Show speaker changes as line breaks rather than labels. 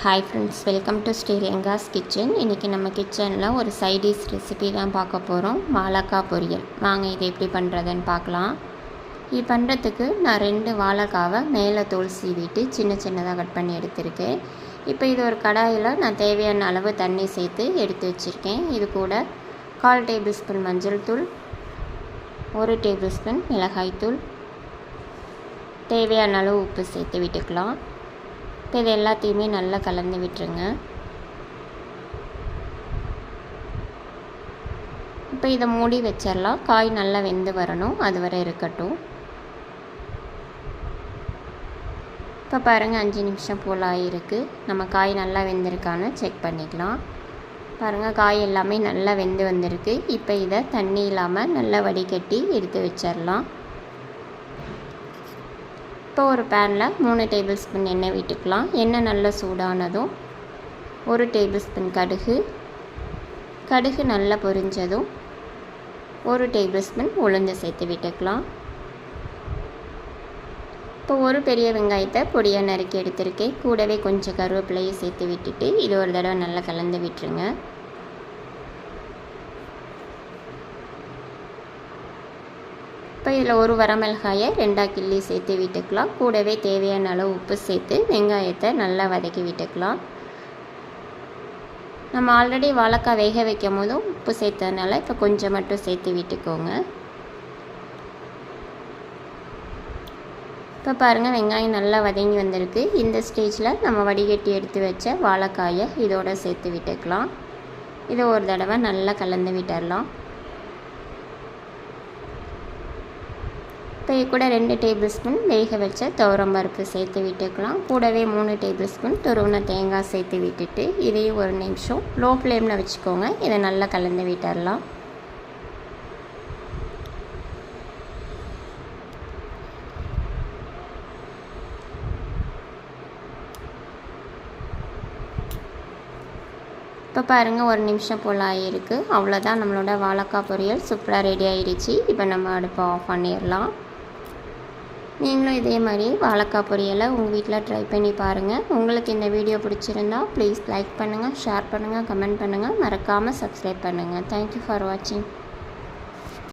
Hi friends, welcome to Sri Lanka's kitchen. இன்றைக்கி நம்ம கிச்சனில் ஒரு சைடிஷ் ரெசிபி தான் பார்க்க போகிறோம். வாழைக்காய் பொரியல். வாங்க இதை எப்படி பண்ணுறதுன்னு பார்க்கலாம். இது பண்ணுறதுக்கு நான் 2 வாழைக்காவை மேலே தோல் சீவிட்டு சின்ன சின்னதாக கட் பண்ணி எடுத்திருக்கேன். இப்போ இது ஒரு கடாயில் நான் தேவையான அளவு தண்ணி சேர்த்து எடுத்து வச்சுருக்கேன். இது கூட 1/4 டேபிள் ஸ்பூன் மஞ்சள் தூள், 1 டேபிள் ஸ்பூன் மிளகாய்த்தூள், தேவையான அளவு உப்பு சேர்த்து விட்டுக்கலாம். இப்போ இது எல்லாத்தையுமே நல்லா கலந்து விட்டுருங்க. இப்போ இதை மூடி வச்சிடலாம். காய் நல்லா வெந்து வரணும், அது வரை இருக்கட்டும். இப்போ பாருங்கள், 5 நிமிஷம் போல் ஆகிருக்கு. நம்ம காய் நல்லா வெந்திருக்கான்னு செக் பண்ணிக்கலாம். பாருங்கள், காய் எல்லாமே நல்லா வெந்து வந்திருக்கு. இப்போ இதை தண்ணி இல்லாமல் நல்லா வடிகட்டி எடுத்து வச்சிடலாம். இப்போ ஒரு பேனில் 3 டேபிள் ஸ்பூன் எண்ணெய் விட்டுக்கலாம். எண்ணெய் நல்லா சூடானதும் 1 டேபிள் ஸ்பூன் கடுகு நல்லா பொரிஞ்சதும் 1 டேபிள் ஸ்பூன் உளுந்து சேர்த்து விட்டுக்கலாம். இப்போ ஒரு பெரிய வெங்காயத்தை பொடியாக நறுக்கி எடுத்திருக்கேன். கூடவே கொஞ்சம் கருவேப்பிலையை சேர்த்து விட்டுட்டு இது ஒரு தடவை நல்லா கலந்து விட்டுருங்க. இப்போ இதில் ஒரு வரமிளகாயை 2 கிள்ளி சேர்த்து விட்டுக்கலாம். கூடவே தேவையான அளவு உப்பு சேர்த்து வெங்காயத்தை நல்லா வதக்கி விட்டுக்கலாம். நம்ம ஆல்ரெடி வாழைக்காய் வேக வைக்கும் போதும் உப்பு சேர்த்ததுனால இப்போ கொஞ்சம் மட்டும் சேர்த்து விட்டுக்கோங்க. இப்போ பாருங்கள், வெங்காயம் நல்லா வதங்கி வந்திருக்கு. இந்த ஸ்டேஜில் நம்ம வடிகட்டி எடுத்து வச்ச வாழைக்காயை இதோடு சேர்த்து விட்டுக்கலாம். இதை ஒரு தடவை நல்லா கலந்து விட்டுடலாம். இப்போ கூட 2 டேபிள் ஸ்பூன் வேக வச்ச துவரம் பருப்பு சேர்த்து விட்டுக்கலாம். கூடவே 3 டேபிள் ஸ்பூன் துருவின தேங்காய் சேர்த்து விட்டுட்டு இதையும் ஒரு நிமிஷம் லோ ஃப்ளேமில் வச்சுக்கோங்க. இதை நல்லா கலந்து விட்டுடலாம். இப்போ பாருங்கள், 1 நிமிஷம் போல் ஆகிருக்கு. அவ்வளோதான், நம்மளோட வாழைக்காய் பொரியல் சூப்பராக ரெடி ஆகிடுச்சு. இப்போ நம்ம அடுப்பை ஆஃப் பண்ணிடலாம். நீங்களும் இதே மாதிரி வாழைக்காய் பொரியலை உங்கள் வீட்டில் ட்ரை பண்ணி பாருங்கள். உங்களுக்கு இந்த வீடியோ பிடிச்சிருந்தா ப்ளீஸ் லைக் பண்ணுங்கள், ஷேர் பண்ணுங்கள், கமெண்ட் பண்ணுங்கள், மறக்காமல் சப்ஸ்கிரைப் பண்ணுங்கள். தேங்க்யூ ஃபார் வாட்சிங்.